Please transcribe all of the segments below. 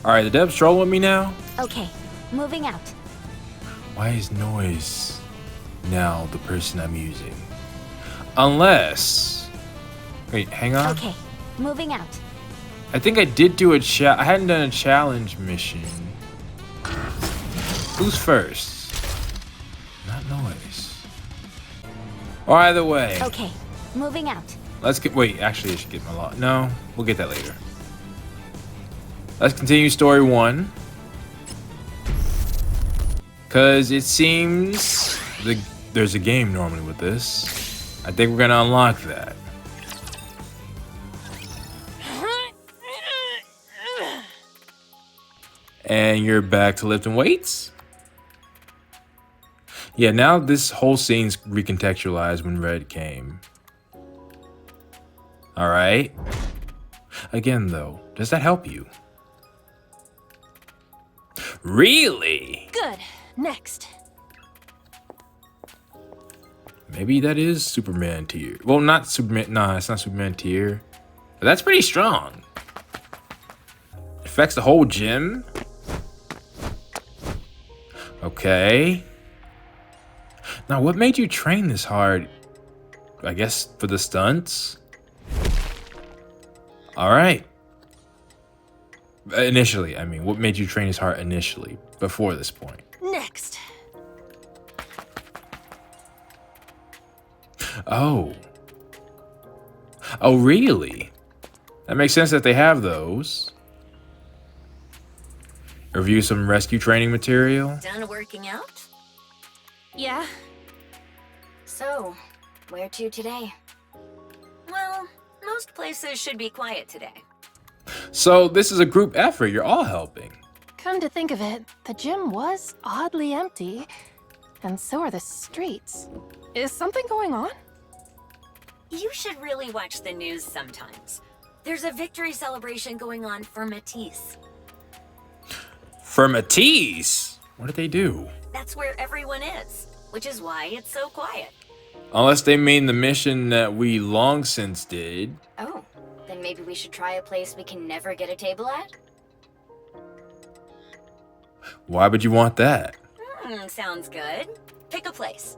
Alright, the dev's trolling with me now? Okay, moving out. Why is Noise now the person I'm using? Unless... Wait, hang on. Okay, moving out. I think I did do a I hadn't done a challenge mission. Who's first? Not Noise. Or either way. Okay, moving out. Let's get... Wait, actually I should get my lot. No, we'll get that later. Let's continue story 1. Because it seems there's a game normally with this. I think we're going to unlock that. And you're back to lifting weights? Yeah, now this whole scene's recontextualized when Red came. Alright. Again, though, does that help you? Really? Good. Next. Maybe that is Superman tier. Well, not Superman. Nah, it's not Superman tier. But that's pretty strong. Affects the whole gym. Okay. Now, what made you train this hard? I guess for the stunts? Alright. Initially, I mean, what made you train his heart initially, before this point? Next. Oh. Oh, really? That makes sense that they have those. Review some rescue training material. Done working out? Yeah. So, where to today? Well, most places should be quiet today. So this is a group effort. You're all helping. Come to think of it, the gym was oddly empty, and so are the streets. Is something going on? You should really watch the news sometimes. There's a victory celebration going on for Matisse. For Matisse? What did they do? That's where everyone is, which is why it's so quiet. Unless they mean the mission that we long since did. Oh, then maybe we should try a place we can never get a table at? Why would you want that? Sounds good. Pick a place.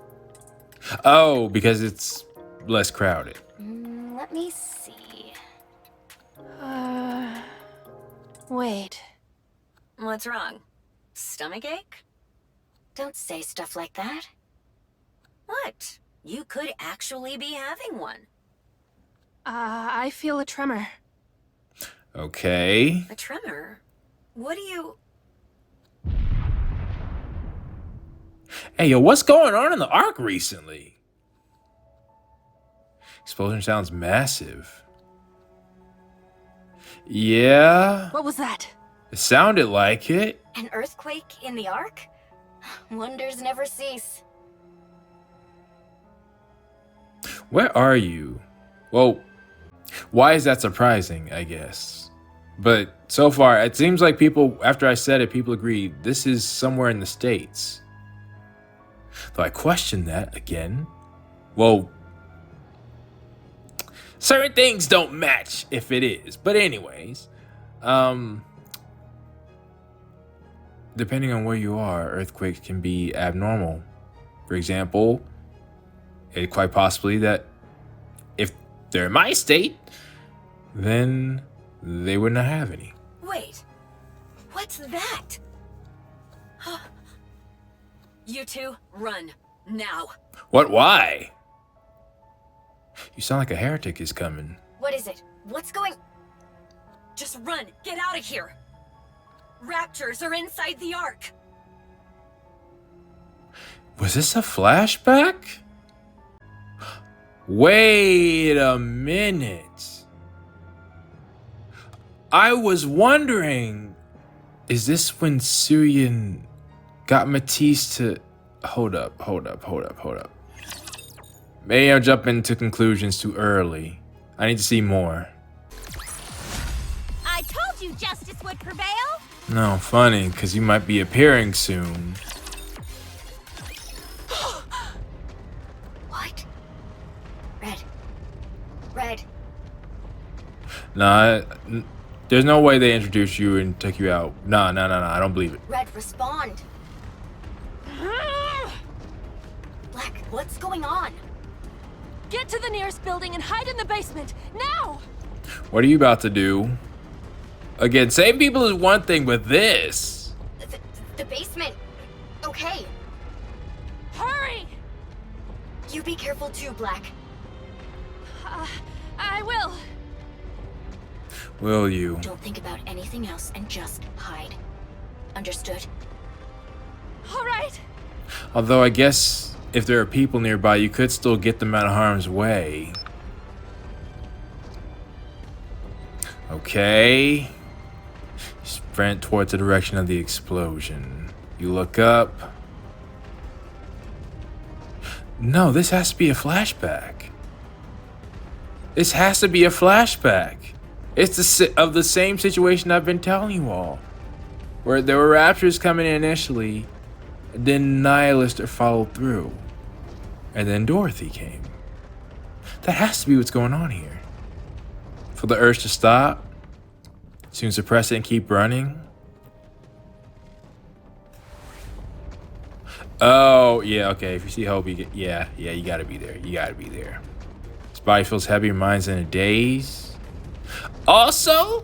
Oh, because it's less crowded. Let me see. Wait. What's wrong? Stomachache? Don't say stuff like that. What? You could actually be having one. I feel a tremor. Okay. A tremor? What do you... Hey, yo, what's going on in the Ark recently? Explosion sounds massive. Yeah, What was that? it sounded like it. An earthquake in the Ark? Wonders never cease. Where are you? Well, why is that surprising, I guess? But so far, it seems like people, after I said it, people agree this is somewhere in the States. Though I question that again. Well, certain things don't match if it is. But anyways, depending on where you are, earthquakes can be abnormal. For example, it quite possibly that if they're in my state, then they would not have any. Wait, what's that? You two, run, now. What? Why? You sound like a heretic is coming. What is it? What's going... Just run, get out of here. Raptures are inside the Ark. Was this a flashback? Wait a minute. I was wondering, is this when Syrian got Matisse to... Hold up. Maybe I'm jumping to conclusions too early. I need to see more. I told you justice would prevail. No, funny, because you might be appearing soon. What? Red. Nah, There's no way they introduced you and took you out. No, no, no, no. I don't believe it. Red, respond. Black, what's going on? Get to the nearest building and hide in the basement, now! What are you about to do? Again, save people is one thing, but this. The basement. Okay. Hurry! You be careful too, Black. I will. Will you? Don't think about anything else and just hide. Understood? All right. Although I guess if there are people nearby, you could still get them out of harm's way. Okay. Sprint towards the direction of the explosion. You look up. No, this has to be a flashback. This has to be a flashback. It's of the same situation I've been telling you all. Where there were raptures coming in initially, and then Nihilister followed through. And then Dorothy came. That has to be what's going on here. For the urge to stop, soon suppress it and keep running. Oh, yeah, okay. If you see Hope, yeah, you gotta be there. You gotta be there. His body feels heavy, your mind's in a daze. Also?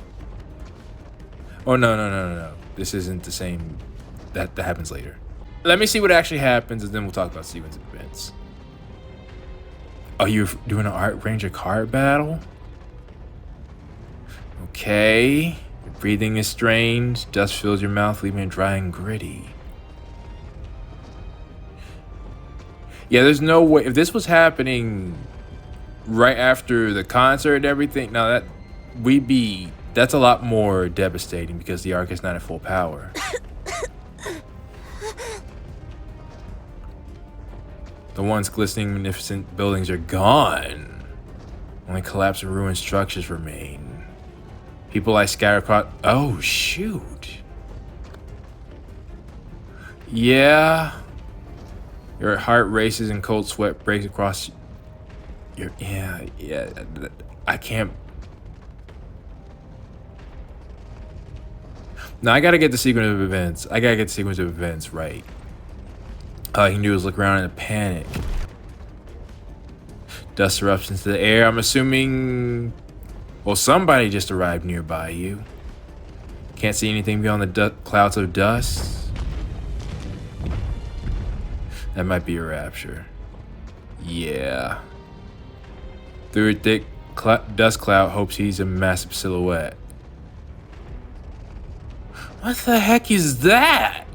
Oh, no. This isn't the same. That happens later. Let me see what actually happens, and then we'll talk about sequence of events. Oh, you're doing an Art Ranger card battle? Okay. Your breathing is strange. Dust fills your mouth, leaving it dry and gritty. Yeah, there's no way. If this was happening right after the concert and everything, no, that's a lot more devastating because the arc is not at full power. The once glistening, magnificent buildings are gone. Only collapsed and ruined structures remain. People lie scattered across. Oh, shoot. Yeah. Your heart races and cold sweat breaks across your. Yeah. I can't. No, I gotta get the sequence of events. Right. All I can do is look around in a panic. Dust erupts into the air. I'm assuming. Well, somebody just arrived nearby you. Can't see anything beyond the clouds of dust. That might be a rapture. Yeah. Through a thick dust cloud, Hope sees a massive silhouette. What the heck is that?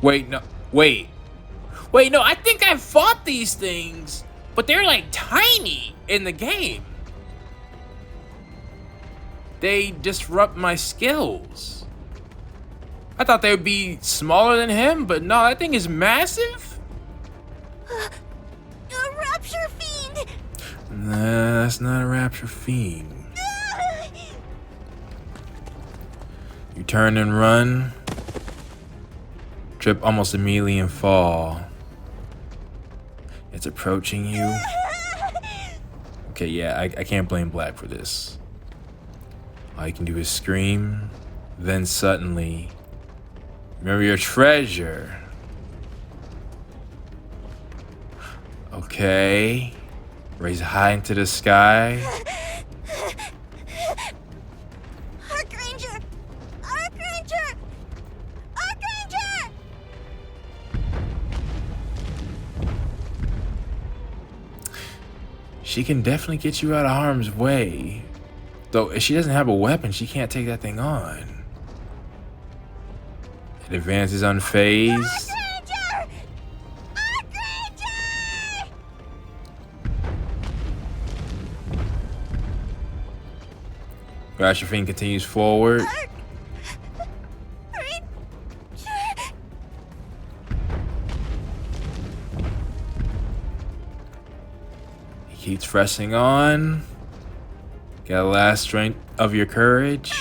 Wait, no, I think I fought these things, but they're like tiny in the game. They disrupt my skills. I thought they would be smaller than him, but no, that thing is massive. A rapture fiend! Nah, that's not a rapture fiend. You turn and run. Trip almost immediately and fall. It's approaching you. Okay, yeah, I can't blame Black for this. All you can do is scream, then suddenly, remember your treasure. Okay. Raise it high into the sky. Archranger! Archranger! Archranger! She can definitely get you out of harm's way. Though if she doesn't have a weapon, she can't take that thing on. It advances unfazed. Archranger! Archranger! Rapture Fiend continues forward. He keeps pressing on. Got the last strength of your courage.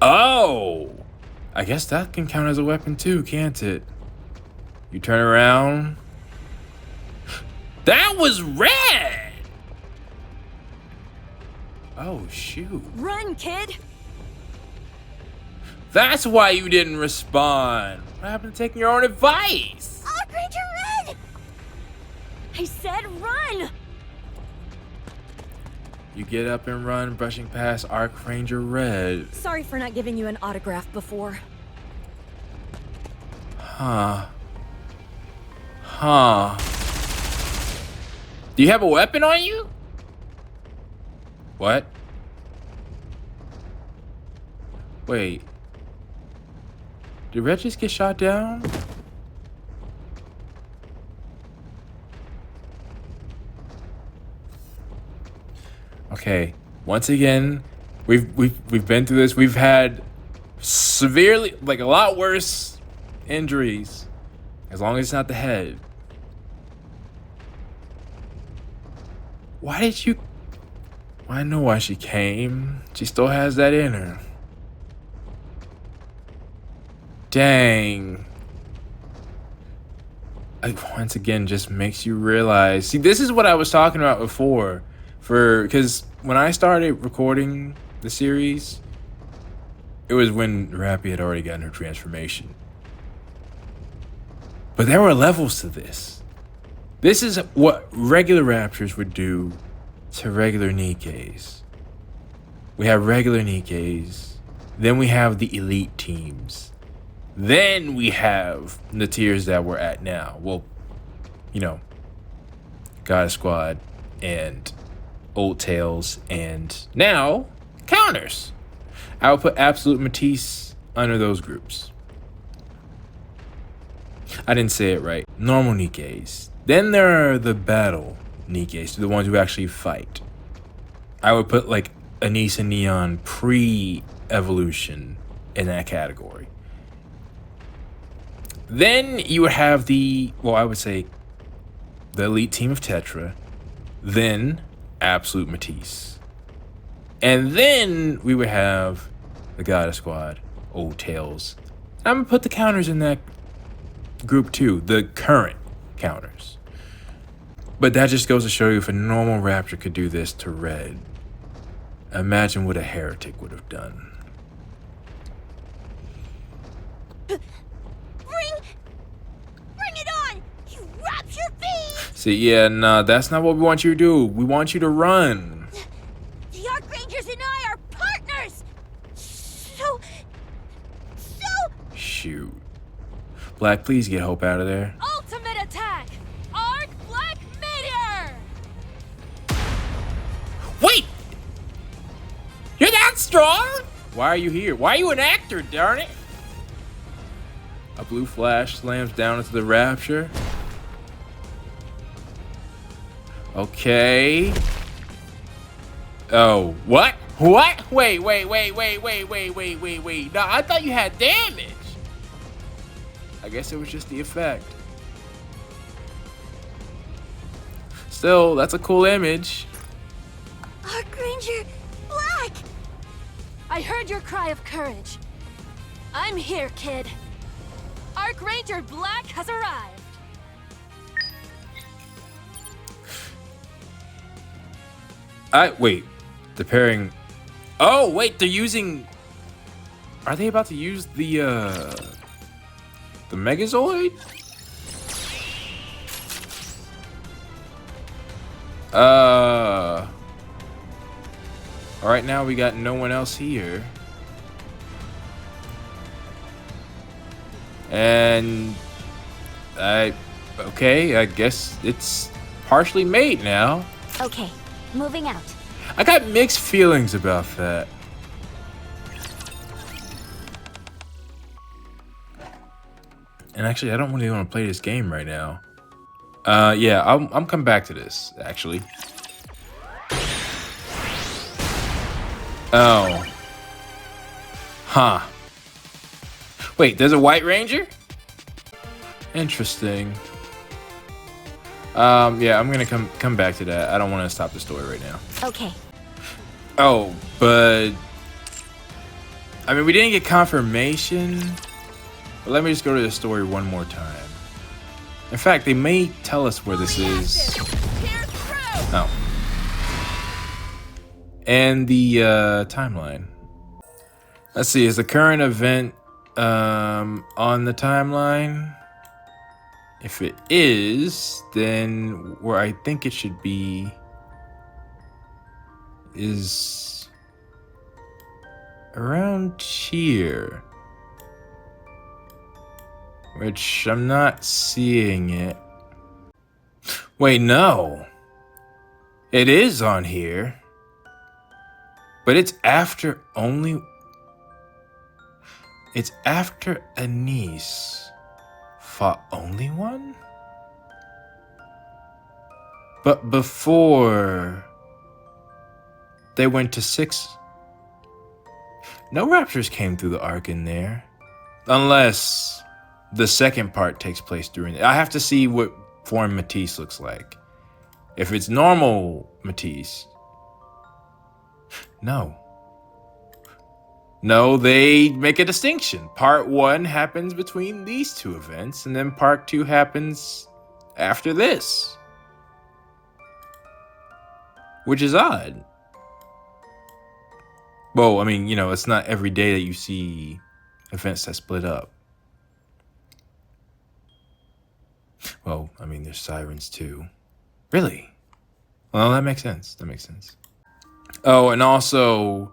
Oh! I guess that can count as a weapon too, can't it? You turn around. That was red! Oh, shoot. Run, kid! That's why you didn't respond. What happened to taking your own advice? Arc Ranger Red! I said run! You get up and run, brushing past Arc Ranger Red. Sorry for not giving you an autograph before. Huh. Do you have a weapon on you? What? Wait. Did Red just get shot down? Okay. Once again, we've been through this. We've had severely, like a lot worse injuries. As long as it's not the head. Why did you... I know why she came. She still has that in her. Dang. Like, once again, just makes you realize. See, this is what I was talking about before. Because when I started recording the series, it was when Rappy had already gotten her transformation. But there were levels to this. This is what regular Raptors would do to regular Nikes. We have regular Nikes. Then we have the elite teams. Then we have the tiers that we're at now. Well, you know, God Squad and Old Tails and now counters. I would put Absolute Matisse under those groups. I didn't say it right. Normal Nikes. Then there are the battle Nikes, the ones who actually fight. I would put like Anise and Neon pre-evolution in that category. Then you would have I would say the elite team of Tetra, then Absolute Matisse. And then we would have the Goddess Squad, Old Tails. I'm gonna put the counters in that group too, the current counters. But that just goes to show you if a normal Raptor could do this to Red, imagine what a heretic would have done. Bring it on! You rapture fiend! See, yeah, nah, that's not what we want you to do. We want you to run. The Arc Rangers and I are partners! So... Shoot. Black, please get Hope out of there. Ultimate attack! Arc Black Meteor! Wait! You're that strong? Why are you here? Why are you an actor, darn it? A blue flash slams down into the Rapture. Okay. Oh, what? What? Wait. No, I thought you had damage. I guess it was just the effect. Still, that's a cool image. Arc Ranger Black! I heard your cry of courage. I'm here, kid. Arc Ranger Black has arrived. Wait, the pairing. Oh, wait, they're using. Are they about to use the Megazord? All right, now we got no one else here. And okay, I guess it's partially made now. Okay, moving out. I got mixed feelings about that. And actually, I don't really want to play this game right now. Yeah, I'm coming back to this, actually. Oh. Huh. Wait, there's a White Ranger? Interesting. Yeah, I'm gonna come back to that. I don't want to stop the story right now. Okay. Oh, but I mean, we didn't get confirmation, but let me just go to the story one more time. In fact, they may tell us where this is. Oh. And the timeline. Let's see, is the current event on the timeline? If it is, then where I think it should be is around here. Which I'm not seeing it. Wait, no. It is on here. But it's after only... It's after Anise fought only one? But before they went to 6... No raptors came through the arc in there. Unless the second part takes place during it. I have to see what form Matisse looks like. If it's normal Matisse... No. No, they make a distinction. Part 1 happens between these two events, and then part 2 happens after this. Which is odd. Well, I mean, you know, it's not every day that you see events that split up. Well, I mean, there's sirens too. Really? Well, that makes sense. That makes sense. Oh, and also,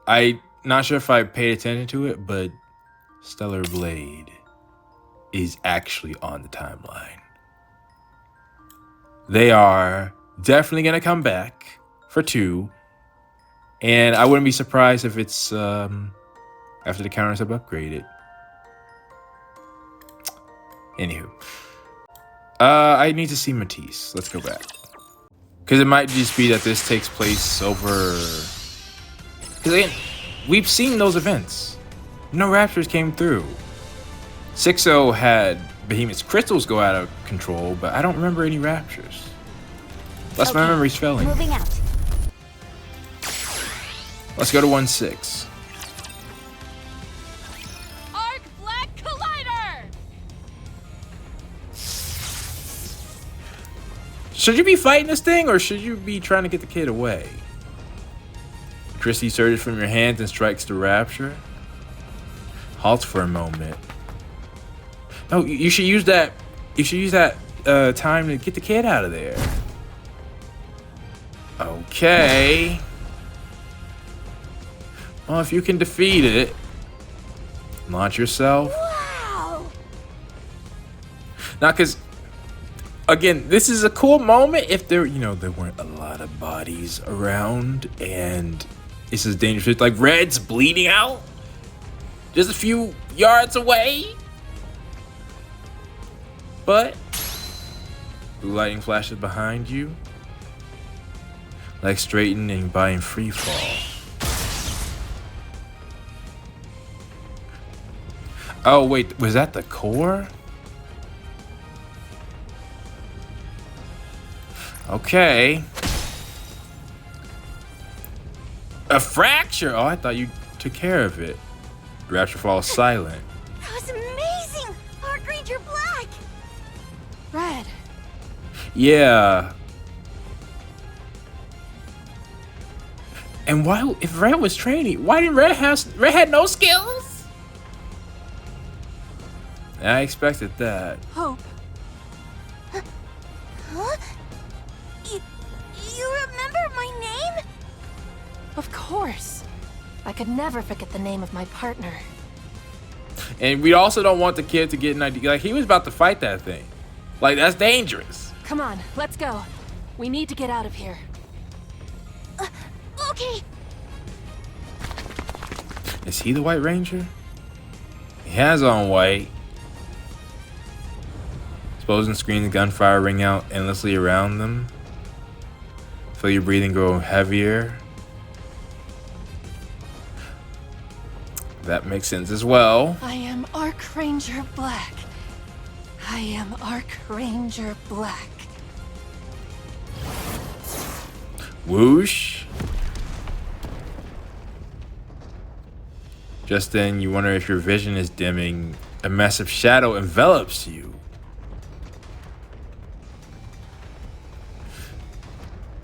I'm not sure if I paid attention to it, but Stellar Blade is actually on the timeline. They are definitely going to come back for 2. And I wouldn't be surprised if it's after the counters have upgraded. Anywho. I need to see Matisse. Let's go back. Because it might just be that this takes place over... Because again, we've seen those events. No raptors came through. 6-0 had Behemoth's crystals go out of control, but I don't remember any raptors. Unless my memory's failing. Moving out. Let's go to 1-6. Arc Black Collider! Should you be fighting this thing, or should you be trying to get the kid away? Christy surges from your hands and strikes the rapture. Halts for a moment. No, you should use that. You should use that time to get the kid out of there. Okay. Well, if you can defeat it, launch yourself. Wow! Now, because, again, this is a cool moment if there, you know, there weren't a lot of bodies around and this is dangerous. Like, Red's bleeding out just a few yards away. But blue lightning flashes behind you. Like straightening by in free fall. Oh, wait, was that the core? Okay. A fracture? Oh, I thought you took care of it. Rapture falls silent. That was amazing! Arc Ranger Black! Red. Yeah. And why, if Red was training, why didn't Red had no skills? I expected that. Hope. Huh? You remember my name? Of course. I could never forget the name of my partner. And we also don't want the kid to get an idea. Like, he was about to fight that thing. Like, that's dangerous. Come on, let's go. We need to get out of here. Okay. Is he the White Ranger? He has on white. Exposing screens, gunfire ring out endlessly around them. Feel your breathing grow heavier. That makes sense as well. I am Arc Ranger Black. I am Arc Ranger Black. Whoosh. Just then, you wonder if your vision is dimming. A massive shadow envelops you.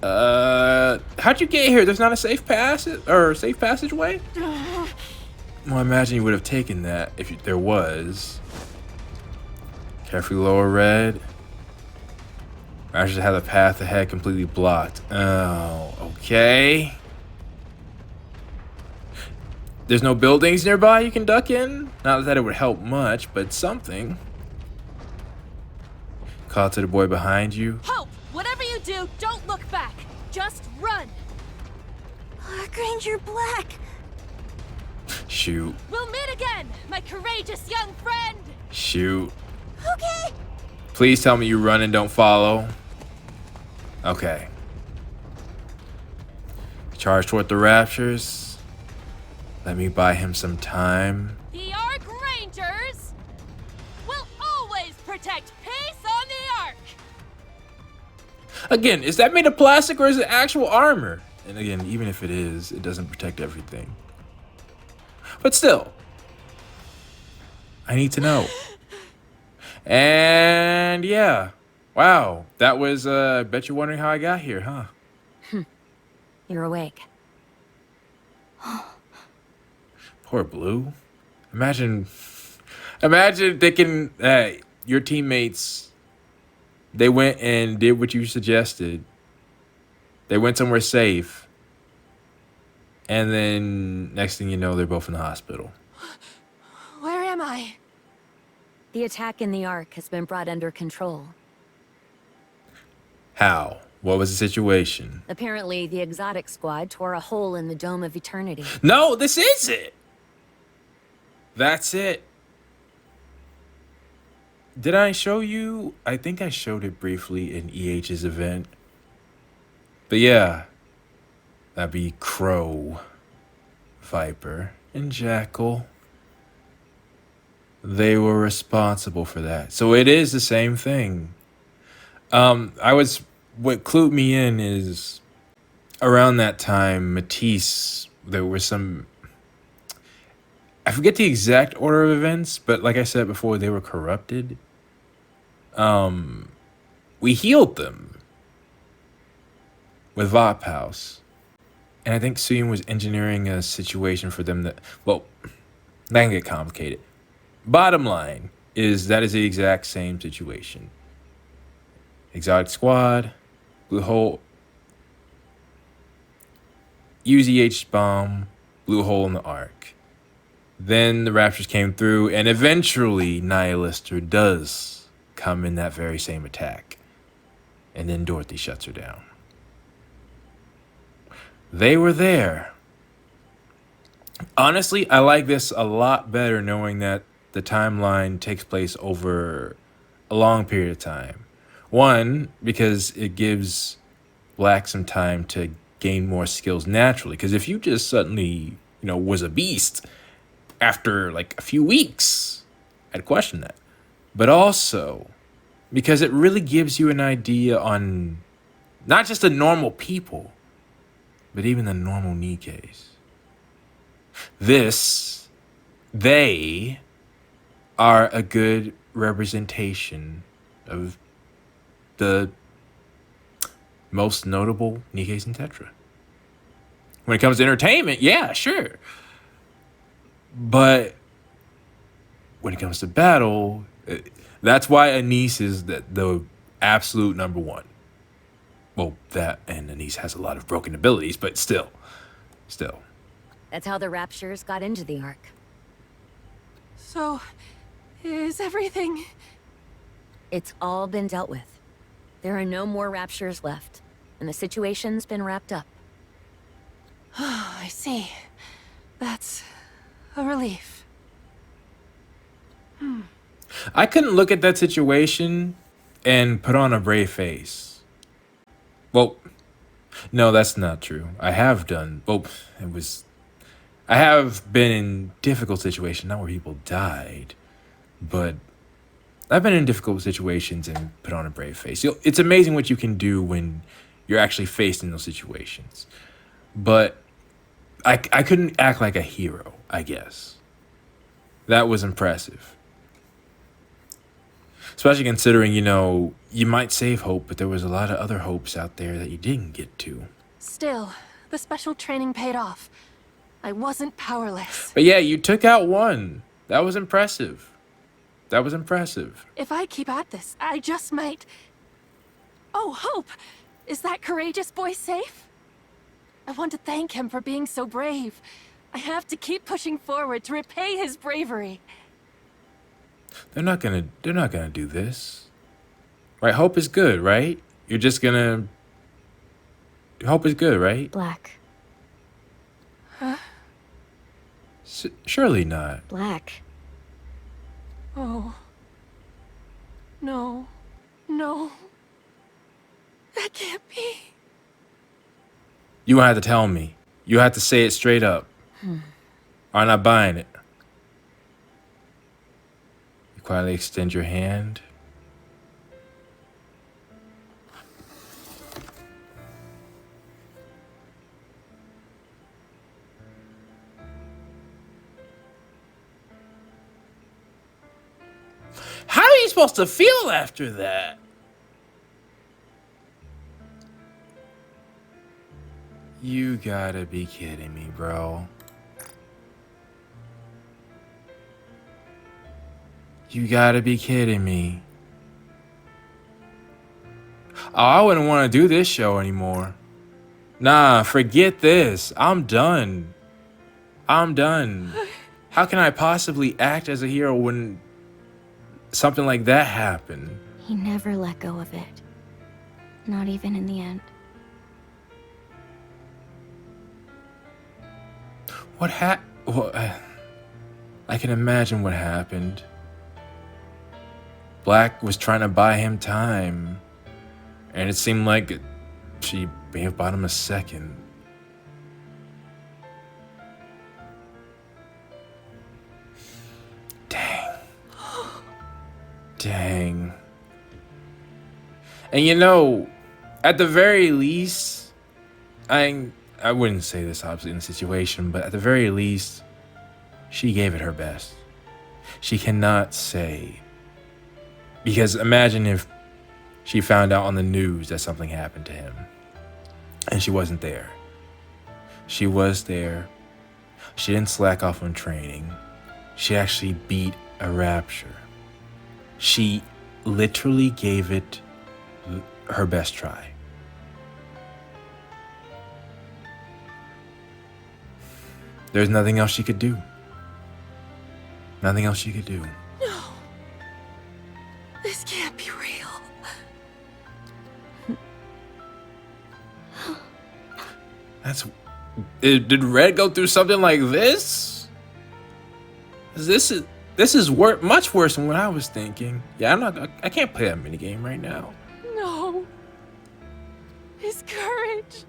How'd you get here? There's not a safe passage or safe passageway? Well, I imagine you would have taken that if there was. Carefully lower red. I should have the path ahead completely blocked. Oh, okay. There's no buildings nearby you can duck in? Not that it would help much, but something. Call to the boy behind you. Hope, whatever you do, don't look back. Just run. Park Ranger Black. Shoot. We'll meet again, my courageous young friend. Shoot. Okay. Please tell me you run and don't follow. Okay. Charge toward the raptures. Let me buy him some time. The Ark Rangers will always protect peace on the Ark. Again, is that made of plastic or is it actual armor? And again, even if it is, it doesn't protect everything. But still, I need to know. And yeah, wow, that was, bet you're wondering how I got here, huh? You're awake. Poor Blue. Imagine thinking that your teammates, they went and did what you suggested. They went somewhere safe. And then next thing you know, they're both in the hospital. Where am I? The attack in the Ark has been brought under control. How? What was the situation? Apparently, the Exotic Squad tore a hole in the Dome of Eternity. No, this is it. That's it. Did I show you? I think I showed it briefly in EH's event. But yeah, that'd be Crow, Viper, and Jackal. They were responsible for that. So it is the same thing. What clued me in is around that time, Matisse, there were some, I forget the exact order of events, but like I said before, they were corrupted. We healed them with Vop House. And I think Suyun was engineering a situation for them that, well, that can get complicated. Bottom line is that is the exact same situation. Exotic Squad, Blue Hole, use EH bomb, Blue Hole in the Ark. Then the Raptors came through, and eventually Nihilister does come in that very same attack. And then Dorothy shuts her down. They were there. Honestly, I like this a lot better knowing that the timeline takes place over a long period of time. One, because it gives Black some time to gain more skills naturally. Because if you just suddenly, was a beast after like a few weeks, I'd question that. But also, because it really gives you an idea on not just the normal people, but even the normal Nikes. They are a good representation of the most notable Nikes in Tetra. When it comes to entertainment, yeah, sure. But when it comes to battle, that's why Anise is the absolute number one. Well, that and Anise has a lot of broken abilities, but still. That's how the Raptures got into the Ark. So, is everything... It's all been dealt with. There are no more Raptures left, and the situation's been wrapped up. Oh, I see. That's a relief. I couldn't look at that situation and put on a brave face. Well, no, that's not true. I have been in difficult situations, not where people died, but I've been in difficult situations and put on a brave face. It's amazing what you can do when you're actually faced in those situations. But I couldn't act like a hero. I guess. That was impressive. Especially considering, you might save Hope, but there was a lot of other Hopes out there that you didn't get to. Still, the special training paid off. I wasn't powerless. But yeah, you took out one. That was impressive. That was impressive. If I keep at this, I just might... Oh, Hope! Is that courageous boy safe? I want to thank him for being so brave. I have to keep pushing forward to repay his bravery. They're not gonna do this. Right, Hope is good, right? You're just gonna... Hope is good, right? Black. Surely not. Black. Oh. No. No. That can't be. You won't have to tell me. You have to say it straight up. I'm not buying it. You quietly extend your hand. How are you supposed to feel after that? You gotta be kidding me, bro. You gotta be kidding me. Oh, I wouldn't want to do this show anymore. Nah, forget this. I'm done. I'm done. How can I possibly act as a hero when something like that happened? He never let go of it. Not even in the end. I can imagine what happened. Black was trying to buy him time, and it seemed like she may have bought him a second. Dang. And at the very least, I wouldn't say this obviously in the situation, but at the very least, she gave it her best. She cannot say. Because imagine if she found out on the news that something happened to him and she wasn't there. She was there. She didn't slack off on training. She actually beat a rapture. She literally gave it her best try. There's nothing else she could do. Nothing else she could do. No. This can't be real. Did Red go through something like this? This is much worse than what I was thinking. Yeah, I can't play that minigame right now. No. His courage.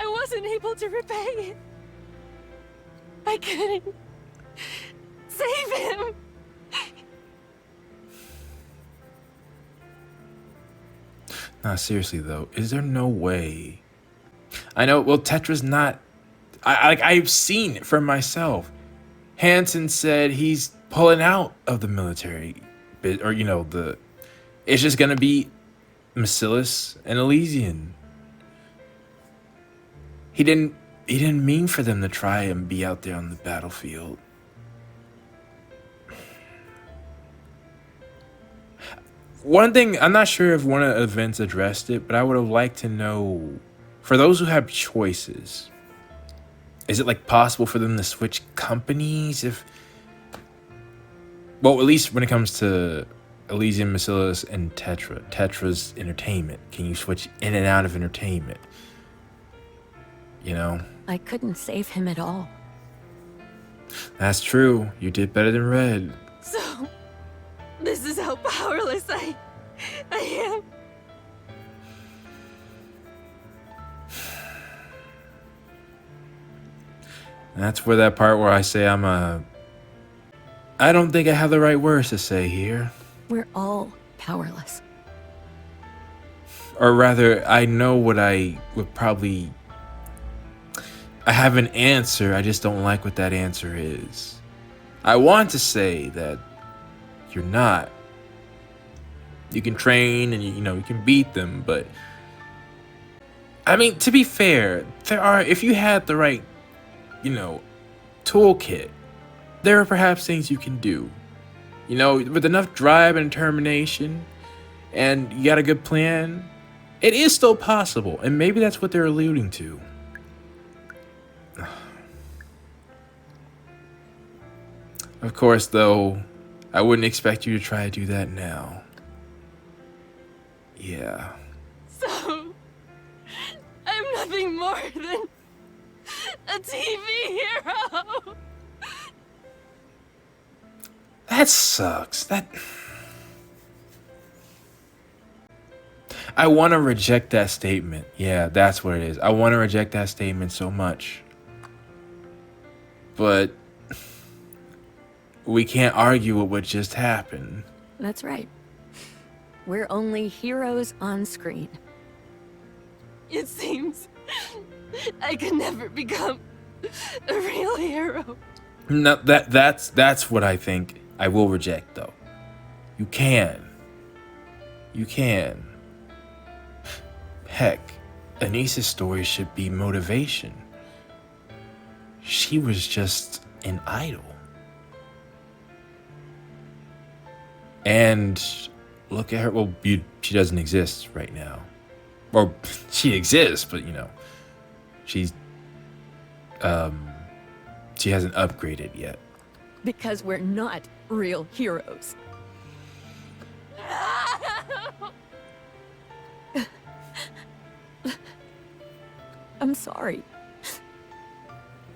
I wasn't able to repay it. I couldn't save him. Nah, seriously though, is there no way? I know, well, Tetra's not... I've seen it for myself. Hansen said he's pulling out of the military bit, or it's just gonna be Bacillus and Elysian. He didn't mean for them to try and be out there on the battlefield. One thing, I'm not sure if one of the events addressed it, but I would have liked to know, for those who have choices, is it possible for them to switch companies? Well, at least when it comes to Elysium, Bacillus, and Tetra's entertainment, can you switch in and out of entertainment? I couldn't save him at all. That's true. You did better than Red. So, this is how powerless I am. That's where that part where I say I don't think I have the right words to say here. We're all powerless. Or rather, I know what I would probably... I have an answer. I just don't like what that answer is. I want to say that you're not. You can train and you can beat them, but I mean, to be fair, if you had the right, toolkit, there are perhaps things you can do. With enough drive and determination, and you got a good plan, it is still possible, and maybe that's what they're alluding to. Of course, though, I wouldn't expect you to try to do that now. Yeah. So, I'm nothing more than a TV hero. That sucks. I want to reject that statement. Yeah, that's what it is. I want to reject that statement so much. But we can't argue with what just happened. That's right. We're only heroes on screen. It seems I could never become a real hero. No, that's what I think I will reject, though. You can. Heck, Anissa's story should be motivation. She was just an idol. And look at her. Well, she doesn't exist right now. Or she exists, but she's she hasn't upgraded yet. Because we're not real heroes. I'm sorry.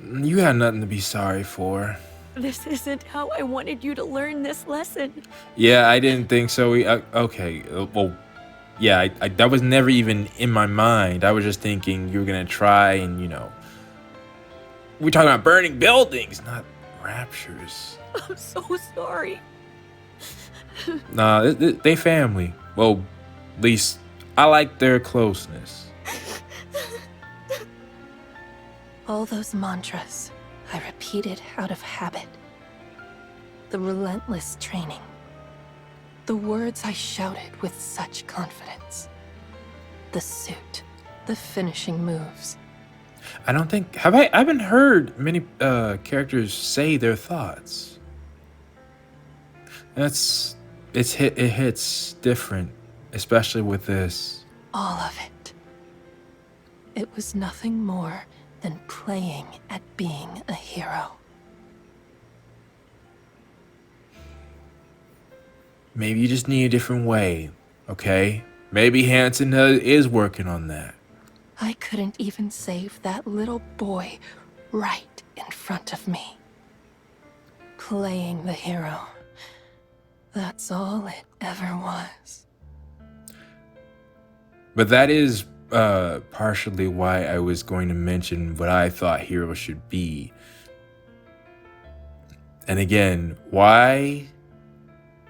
You had nothing to be sorry for. This isn't how I wanted you to learn this lesson. Yeah, I didn't think so. Okay, well, yeah, that was never even in my mind. I was just thinking you were gonna try and we're talking about burning buildings, not raptures. I'm so sorry. Nah, they family. Well, at least I like their closeness. All those mantras I repeated out of habit. The relentless training. The words I shouted with such confidence. The suit. The finishing moves. I don't think I haven't heard many characters say their thoughts. It hits different, especially with this. All of it. It was nothing more than playing at being a hero. Maybe you just need a different way, okay? Maybe Hansen is working on that. I couldn't even save that little boy right in front of me. Playing the hero. That's all it ever was. But that is partially why I was going to mention what I thought heroes should be. And again, why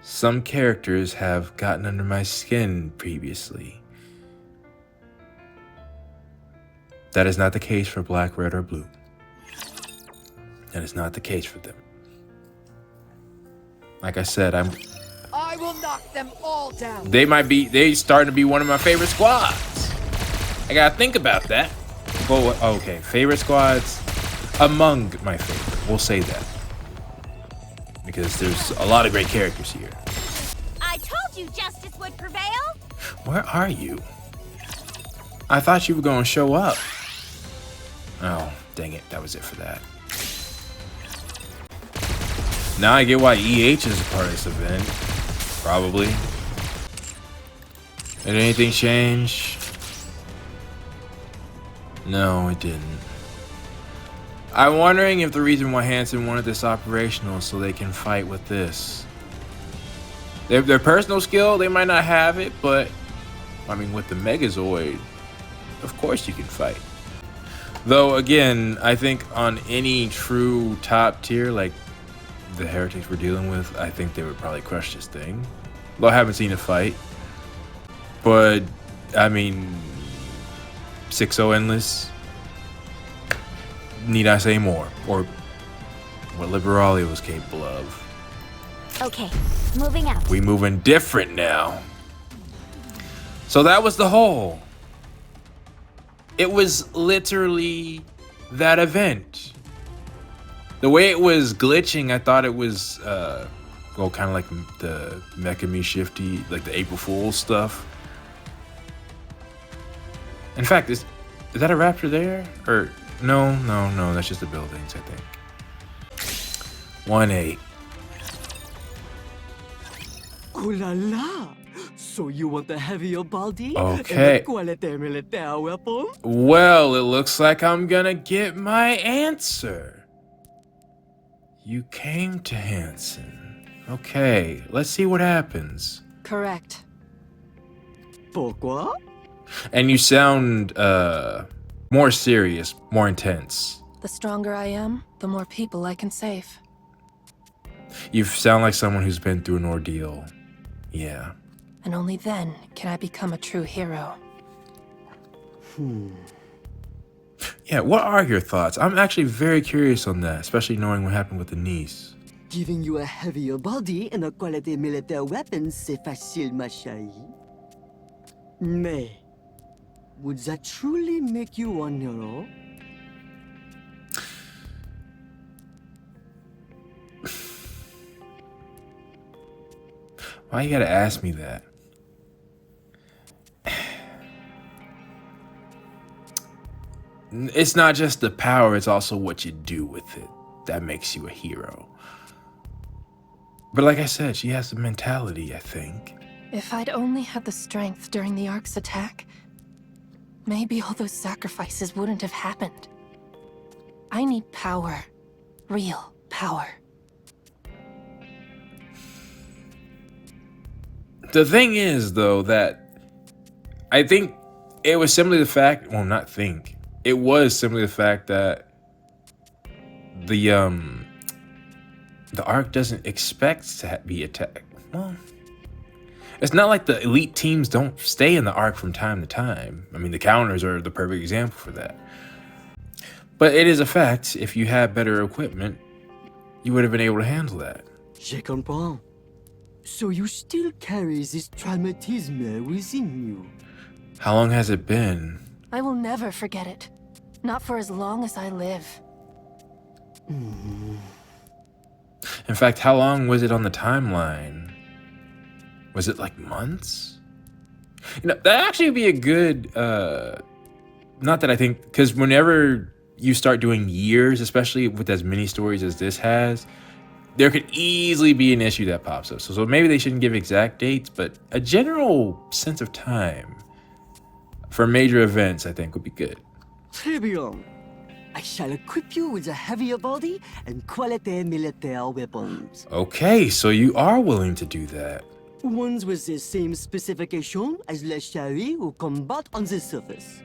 some characters have gotten under my skin previously. That is not the case for Black, Red, or Blue. That is not the case for them. Like I said, I will knock them all down. they starting to be one of my favorite squads. I gotta think about that. Well, okay, favorite squads among my favorite. We'll say that. Because there's a lot of great characters here. I told you justice would prevail. Where are you? I thought you were gonna show up. Oh, dang it. That was it for that. Now I get why EH is a part of this event. Probably. Did anything change? No, it didn't. I'm wondering if the reason why Hansen wanted this operational is so they can fight with this. Their personal skill, they might not have it, but I mean, with the Megazord, of course you can fight. Though, again, I think on any true top tier, like the Heretics we're dealing with, I think they would probably crush this thing. Though I haven't seen a fight. But, I mean, 6-0 Endless. need I say more? Or what Liberalia was capable of. Okay, moving out. We moving different now. So that was the hole. It was literally that event. The way it was glitching, I thought it was, well, kind of like the Mecha Me Shifty, like the April Fool's stuff. In fact, is that a raptor there? Or no, that's just the buildings, I think. 1-8. Ooh la la! So you want the heavier body? Okay. And the quality military weapon? Well, it looks like I'm gonna get my answer. You came to Hanson. Okay, let's see what happens. Correct. Pourquoi? And you sound, more serious, more intense. The stronger I am, the more people I can save. You sound like someone who's been through an ordeal. Yeah. And only then can I become a true hero. Yeah, what are your thoughts? I'm actually very curious on that, especially knowing what happened with the niece. Giving you a heavier body and a quality military weapon, c'est facile, ma chérie. Mais, would that truly make you one hero? Why you gotta ask me that? It's not just the power, it's also what you do with it that makes you a hero. But like I said, she has the mentality, I think. If I'd only had the strength during the Ark's attack, maybe all those sacrifices wouldn't have happened. I need power. Real power. The thing is, though, that I think it was simply the fact, well, not think, it was simply the fact that the Ark doesn't expect to be attacked. Well, it's not like the elite teams don't stay in the Ark from time to time. I mean, the counters are the perfect example for that. But it is a fact, if you had better equipment, you would have been able to handle that. Je comprends. So you still carry this traumatism within you? How long has it been? I will never forget it. Not for as long as I live. In fact, how long was it on the timeline? Was it like months? You know, that actually would be a good, not that I think, because whenever you start doing years, especially with as many stories as this has, there could easily be an issue that pops up. So maybe they shouldn't give exact dates, but a general sense of time for major events, I think, would be good. Très bien. I shall equip you with a heavier body and quality military weapons. Okay, so you are willing to do that. Ones with the same specification as Les Chariots who combat on the surface.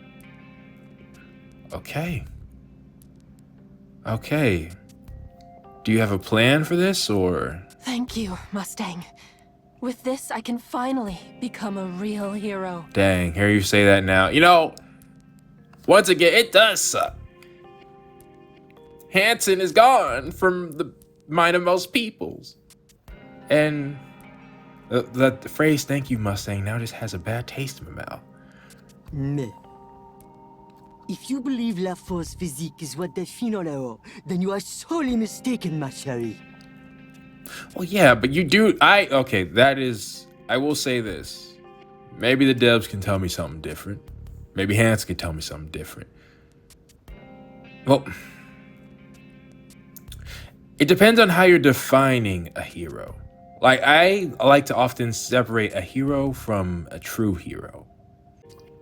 Okay. Okay. Do you have a plan for this, or? Thank you, Mustang. With this, I can finally become a real hero. Dang, hear you say that now. You know, once again, it does suck. Hanson is gone from the mind of most peoples. And the phrase, thank you, Mustang, now just has a bad taste in my mouth. Mais, if you believe la force physique is what defines un héros, then you are sorely mistaken, ma chérie. Well, yeah, but you do, okay, that is, I will say this. Maybe the devs can tell me something different. Maybe Hanson can tell me something different. Well, it depends on how you're defining a hero. Like, I like to often separate a hero from a true hero.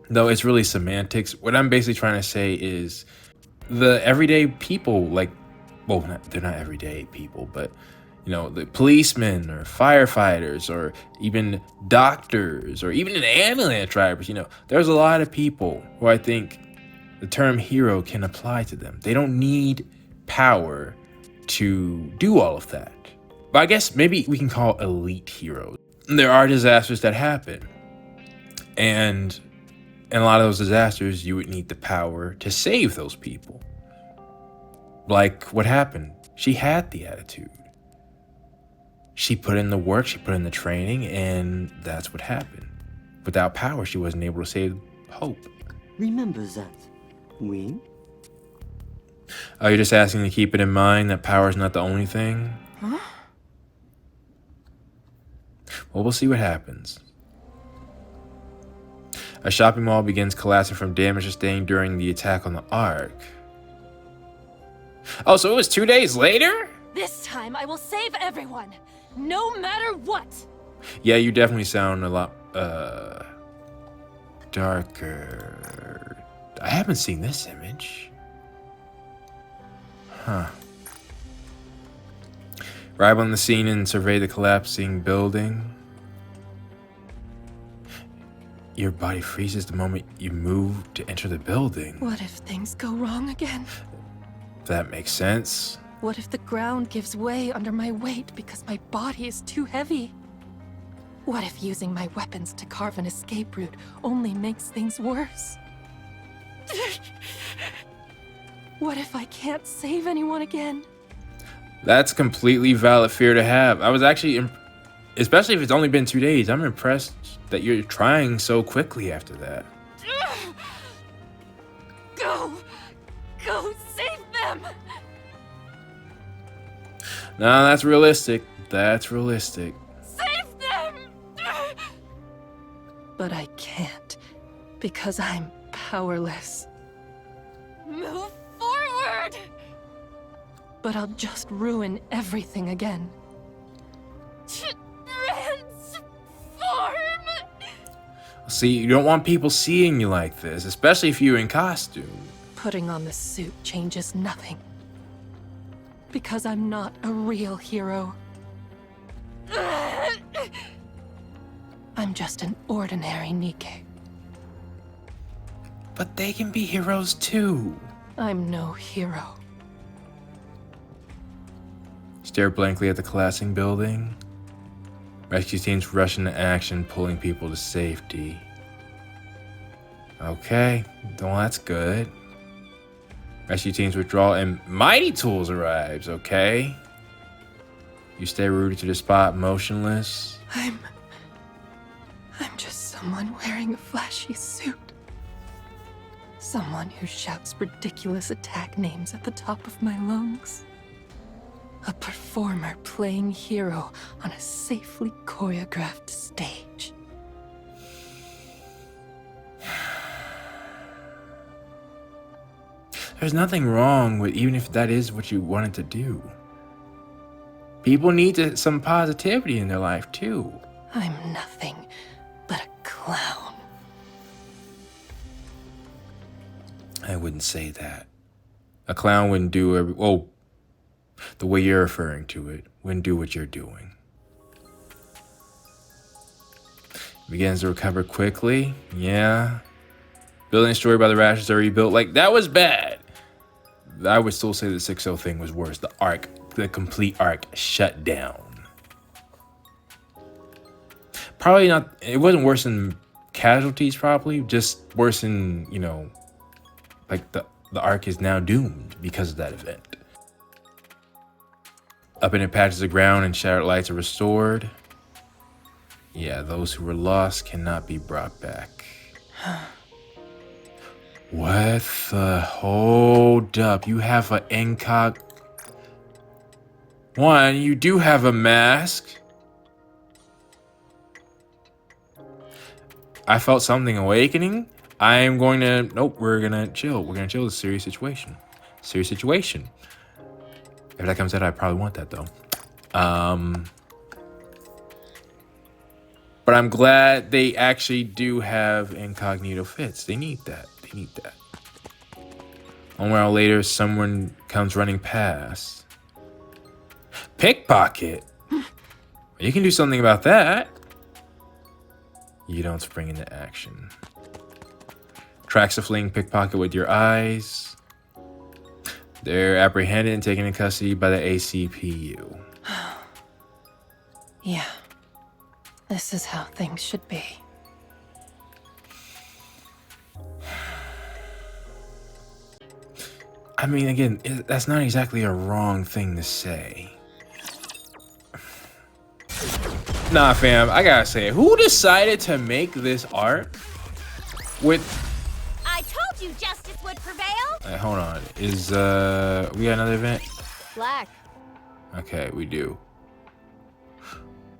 Though it's really semantics. What I'm basically trying to say is the everyday people, like, well, they're not everyday people, but, you know, the policemen or firefighters or even doctors or even an ambulance drivers, you know, there's a lot of people who I think the term hero can apply to them. They don't need power to do all of that. But I guess maybe we can call elite heroes. There are disasters that happen. And in a lot of those disasters, you would need the power to save those people. Like, what happened? She had the attitude. She put in the work, she put in the training, and that's what happened. Without power, she wasn't able to save Hope. Remember that, oui? Oh, you're just asking to keep it in mind that power is not the only thing? Huh? Well, we'll see what happens. A shopping mall begins collapsing from damage sustained during the attack on the Ark. Oh, so it was 2 days later? This time I will save everyone, no matter what. Yeah, you definitely sound a lot, darker. I haven't seen this image. Huh. Arrive on the scene and survey the collapsing building. Your body freezes the moment you move to enter the building. What if things go wrong again? That makes sense. What if the ground gives way under my weight because my body is too heavy? What if using my weapons to carve an escape route only makes things worse? What if I can't save anyone again? That's a completely valid fear to have. I was actually, especially if it's only been 2 days, I'm impressed that you're trying so quickly after that. Go! Go save them! No, that's realistic. That's realistic. Save them! But I can't, because I'm powerless. Move forward! But I'll just ruin everything again. Transform! See, you don't want people seeing you like this, especially if you're in costume. Putting on the suit changes nothing. Because I'm not a real hero. I'm just an ordinary Nike. But they can be heroes too. I'm no hero. Stare blankly at the collapsing building. Rescue teams rush into action, pulling people to safety. Okay, well that's good. Rescue teams withdraw and Mighty Tools arrives, okay? You stay rooted to the spot, motionless. I'm just someone wearing a flashy suit. Someone who shouts ridiculous attack names at the top of my lungs. A performer playing hero on a safely choreographed stage. There's nothing wrong with even if that is what you wanted to do. People need some positivity in their life too. I'm nothing but a clown. I wouldn't say that. A clown wouldn't do the way you're referring to it, wouldn't do what you're doing. Begins to recover quickly. Yeah. Building destroyed by the rashes are rebuilt. Like, that was bad. I would still say the 6-0 thing was worse. The complete arc shut down. Probably not, it wasn't worse than casualties probably, just worse than, like the arc is now doomed because of that event. Upended patches of ground and shattered lights are restored. Yeah, those who were lost cannot be brought back. What the? Hold up. You have an incog. One, you do have a mask. I felt something awakening. I am going to. Nope, we're going to chill. We're going to chill. It's a serious situation. Serious situation. If that comes out, I probably want that though. But I'm glad they actually do have incognito fits. They need that. They need that. A while later, someone comes running past. Pickpocket? You can do something about that. You don't spring into action. Tracks a fleeing pickpocket with your eyes. They're apprehended and taken in custody by the ACPU. Yeah. This is how things should be. I mean, again, that's not exactly a wrong thing to say. Nah, fam, I gotta say, who decided to make this art with... I told you justice would prevail. Hold on. Is, we got another event? Black. Okay, we do.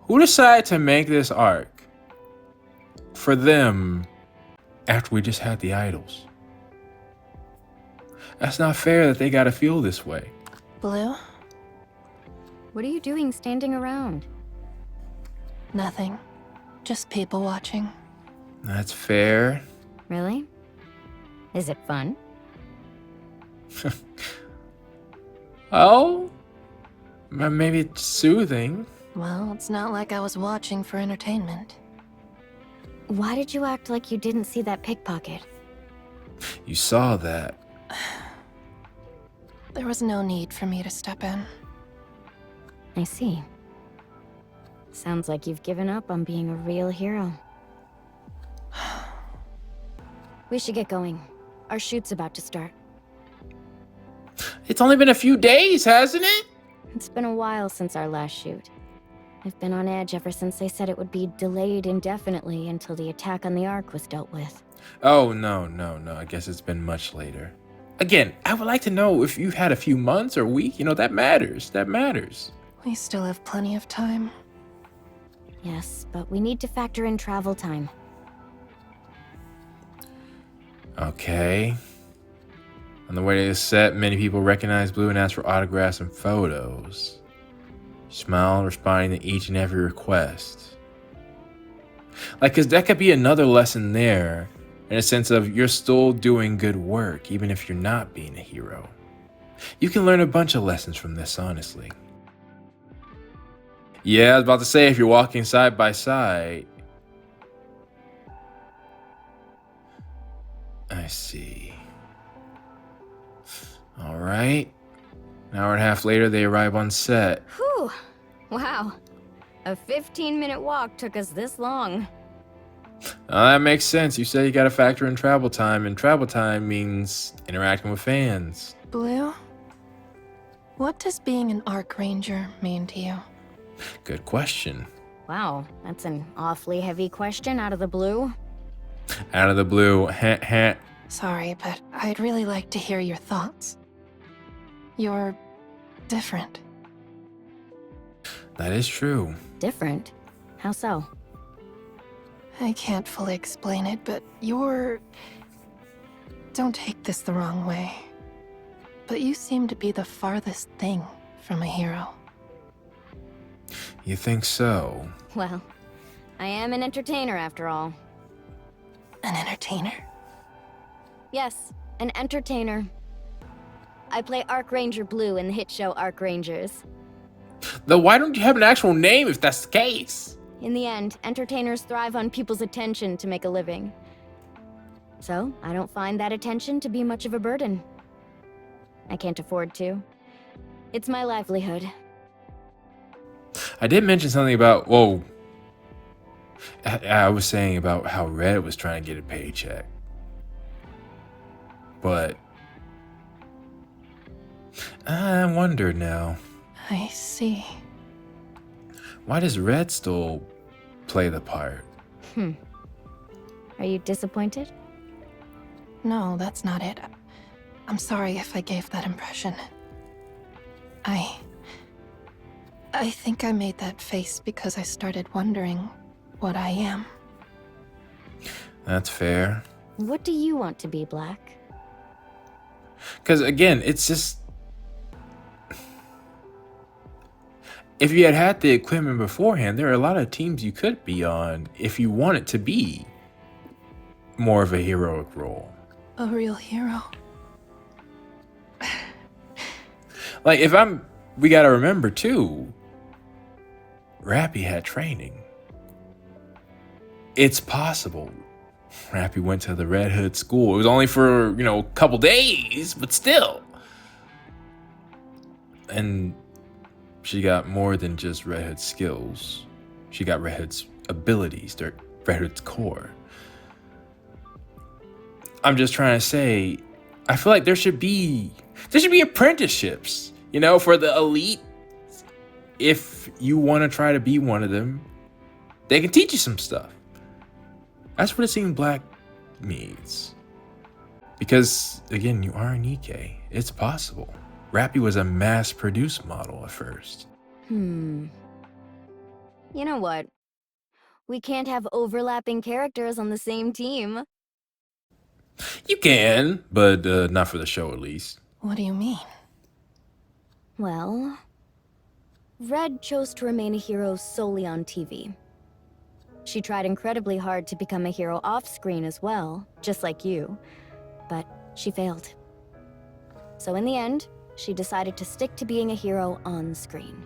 Who decided to make this arc for them after we just had the idols? That's not fair that they gotta feel this way. Blue? What are you doing standing around? Nothing. Just people watching. That's fair. Really? Is it fun? Oh? Maybe it's soothing. Well, it's not like I was watching for entertainment. Why did you act like you didn't see that pickpocket? You saw that. There was no need for me to step in. I see. Sounds like you've given up on being a real hero. We should get going. Our shoot's about to start. It's only been a few days, hasn't it? It's been a while since our last shoot. I've been on edge ever since they said it would be delayed indefinitely until the attack on the Ark was dealt with. Oh, no. I guess it's been much later. Again, I would like to know if you've had a few months or a week. You know, that matters. That matters. We still have plenty of time. Yes, but we need to factor in travel time. Okay. On the way to the set, many people recognized Blue and asked for autographs and photos. She smiled, responding to each and every request. Like, because that could be another lesson there, in a sense of you're still doing good work, even if you're not being a hero. You can learn a bunch of lessons from this, honestly. Yeah, I was about to say, if you're walking side by side. I see. All right. An hour and a half later, they arrive on set. Whew! Wow. A 15-minute walk took us this long. That makes sense. You said you gotta factor in travel time, and travel time means interacting with fans. Blue? What does being an Arc Ranger mean to you? Good question. Wow, that's an awfully heavy question out of the blue. Out of the blue. Sorry, but I'd really like to hear your thoughts. You're different. That is true. Different? How so? I can't fully explain it, but you're... Don't take this the wrong way. But you seem to be the farthest thing from a hero. You think so? Well, I am an entertainer after all. An entertainer? Yes, an entertainer. I play Arc Ranger Blue in the hit show Arc Rangers. Then why don't you have an actual name if that's the case? In the end, entertainers thrive on people's attention to make a living. So, I don't find that attention to be much of a burden. I can't afford to. It's my livelihood. I did mention something about, whoa. I was saying about how Red was trying to get a paycheck. But I wonder now. I see. Why does Red still play the part? Are you disappointed? No, that's not it. I'm sorry if I gave that impression. I think I made that face because I started wondering what I am. That's fair. What do you want to be, Black? Because again, it's just... If you had had the equipment beforehand, there are a lot of teams you could be on if you wanted to be more of a heroic role. A real hero. Like, we gotta remember too, Rappy had training. It's possible Rappy went to the Red Hood school. It was only for, a couple days, but still. And she got more than just Red Hood's skills. She got Red Hood's abilities, Red Hood's core. I'm just trying to say, I feel like there should be There should be apprenticeships, you know, for the elite. If you want to try to be one of them, they can teach you some stuff. That's what it seems Black needs. Because, again, you are an Nikke. It's possible. Rappy was a mass-produced model at first. You know what? We can't have overlapping characters on the same team. You can, but not for the show, at least. What do you mean? Well, Red chose to remain a hero solely on TV. She tried incredibly hard to become a hero off-screen as well, just like you, but she failed. So in the end, she decided to stick to being a hero on-screen.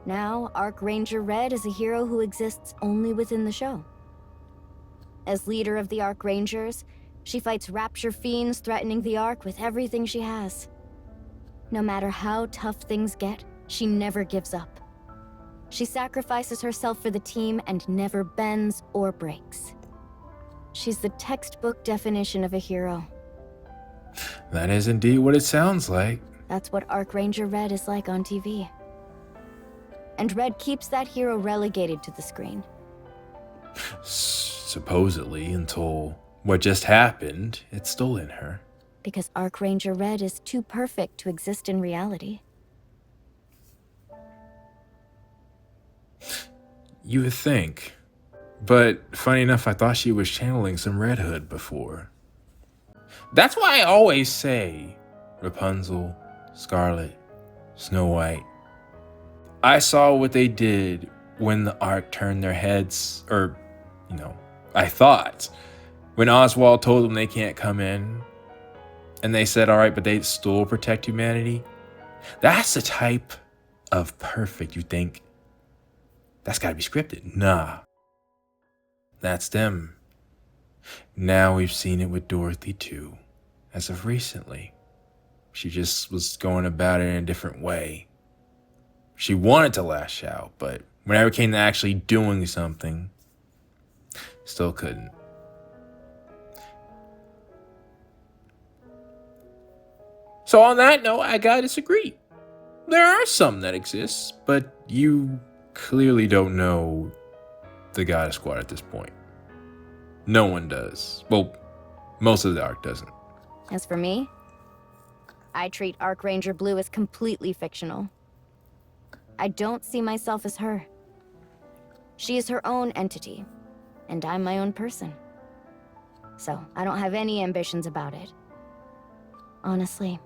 Now, Archranger Red is a hero who exists only within the show. As leader of the Archrangers, she fights Rapture fiends threatening the Ark with everything she has. No matter how tough things get, she never gives up. She sacrifices herself for the team and never bends or breaks. She's the textbook definition of a hero. That is indeed what it sounds like. That's what Archranger Red is like on TV. And Red keeps that hero relegated to the screen. Supposedly, until what just happened, it's still in her. Because Archranger Red is too perfect to exist in reality. You would think. But funny enough, I thought she was channeling some Red Hood before. That's why I always say Rapunzel, Scarlet, Snow White. I saw what they did when the Ark turned their heads, or, you know, I thought. When Oswald told them they can't come in, and they said, all right, but they still protect humanity. That's the type of perfect you think, that's gotta be scripted. Nah. That's them. Now we've seen it with Dorothy too, as of recently. She just was going about it in a different way. She wanted to lash out, but whenever it came to actually doing something, still couldn't. So on that note, I gotta disagree. There are some that exist, but you clearly don't know the Goddess Squad at this point. No one does. Well, most of the Ark doesn't. As for me, I treat Archranger Blue as completely fictional. I don't see myself as her. She is her own entity, and I'm my own person. So I don't have any ambitions about it. Honestly,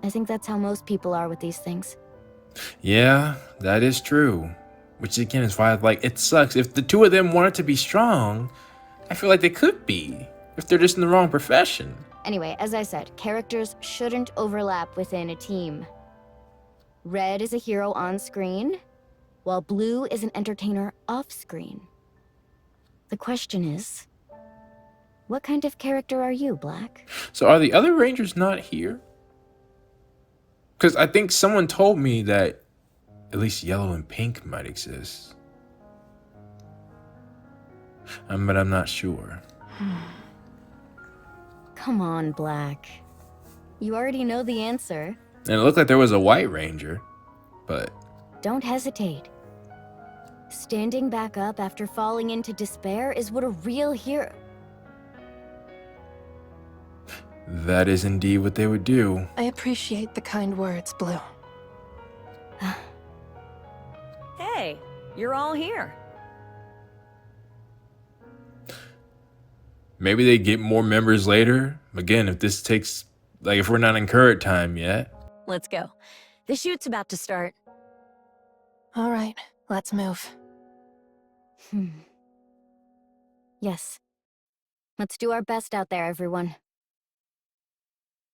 I think that's how most people are with these things. Yeah, that is true. Which again is why, like, it sucks. If the two of them wanted to be strong, I feel like they could be, if they're just in the wrong profession. Anyway, as I said, characters shouldn't overlap within a team. Red is a hero on screen, while Blue is an entertainer off screen. The question is, what kind of character are you, Black? So are the other Rangers not here? Because I think someone told me that at least Yellow and Pink might exist. But I'm not sure. Come on, Black. You already know the answer. And it looked like there was a White Ranger, but... Don't hesitate. Standing back up after falling into despair is what a real hero... That is indeed what they would do. I appreciate the kind words, Blue. Hey, you're all here. Maybe they get more members later. Again, if this takes... Like, if we're not in current time yet. Let's go. The shoot's about to start. All right, let's move. Yes. Let's do our best out there, everyone.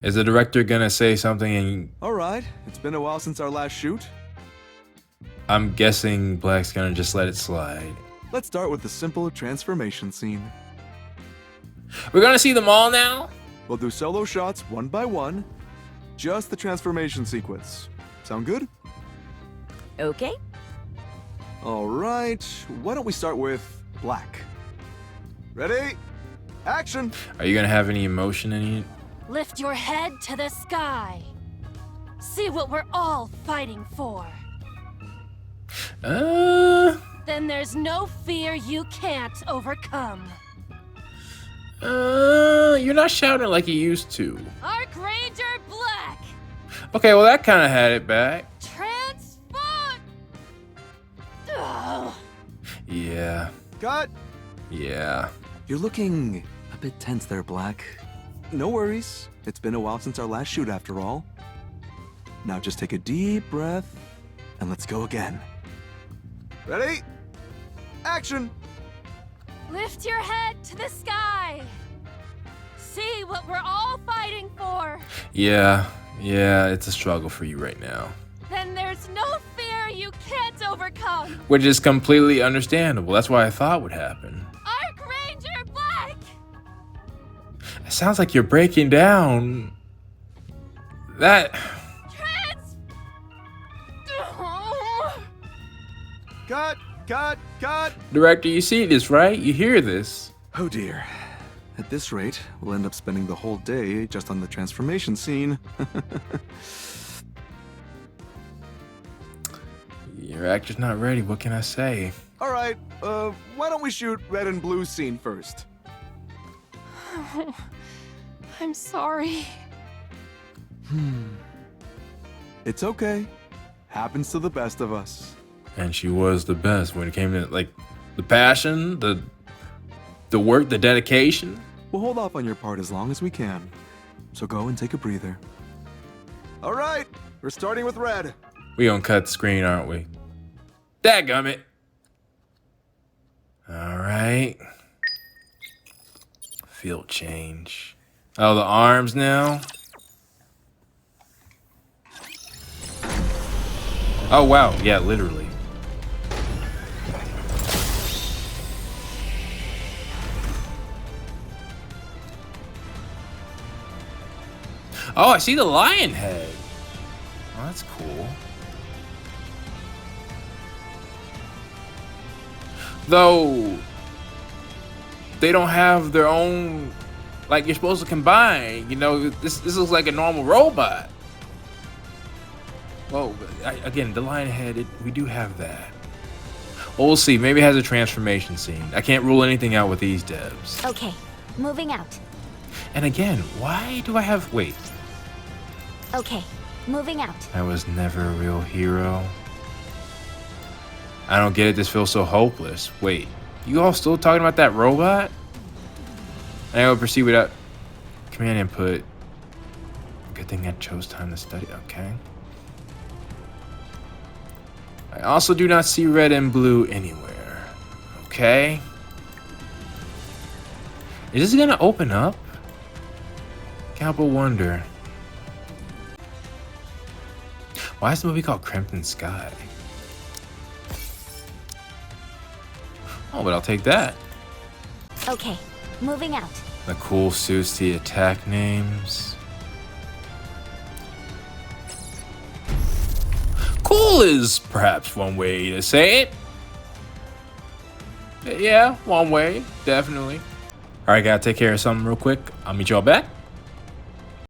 Is the director gonna say something and... All right, it's been a while since our last shoot. I'm guessing Black's gonna just let it slide. Let's start with the simple transformation scene. We're gonna see them all now? We'll do solo shots one by one. Just the transformation sequence. Sound good? Okay. All right, why don't we start with Black? Ready? Action! Are you gonna have any emotion in it? Lift your head to the sky. See what we're all fighting for. Then there's no fear you can't overcome. You're not shouting like you used to. Archranger Black! Okay, well that kind of had it back. Transform! Ugh. Yeah. Cut! Yeah. You're looking a bit tense there, Black. No worries. It's been a while since our last shoot after all. Now just take a deep breath and let's go again. Ready? Action! Lift your head to the sky. See what we're all fighting for. Yeah, it's a struggle for you right now. Then there's no fear you can't overcome. Which is completely understandable. That's what I thought would happen. Archranger Black! It sounds like you're breaking down. That... Cut! Cut! Cut! Director, you see this, right? You hear this. Oh dear. At this rate, we'll end up spending the whole day just on the transformation scene. Your actor's not ready. What can I say? All right, why don't we shoot red and blue scene first? I'm sorry. It's okay. Happens to the best of us. And she was the best when it came to, like, the passion, the work, the dedication. We'll hold off on your part as long as we can. So go and take a breather. All right, we're starting with red. We gonna cut the screen, aren't we? Dadgummit. All right. Field change. Oh, the arms now. Oh, wow. Yeah, literally. Oh, I see the lion head. Oh, that's cool. Though, they don't have their own, like, you're supposed to combine. You know, this looks like a normal robot. Well, again, the lion head, we do have that. Well, we'll see. Maybe it has a transformation scene. I can't rule anything out with these devs. Okay, moving out. And again, why do I have... Wait. Okay, moving out. I was never a real hero. I don't get it. This feels so hopeless. Wait, you all still talking about that robot? I will proceed without command input. Good thing I chose time to study. Okay. I also do not see red and blue anywhere. Okay. Is this gonna open up? Can't but wonder. Why is the movie called Crimson Sky? Oh, but I'll take that. Okay, moving out. The cool suits, the attack names. Cool is perhaps one way to say it. Yeah, one way, definitely. All right, gotta take care of something real quick. I'll meet y'all back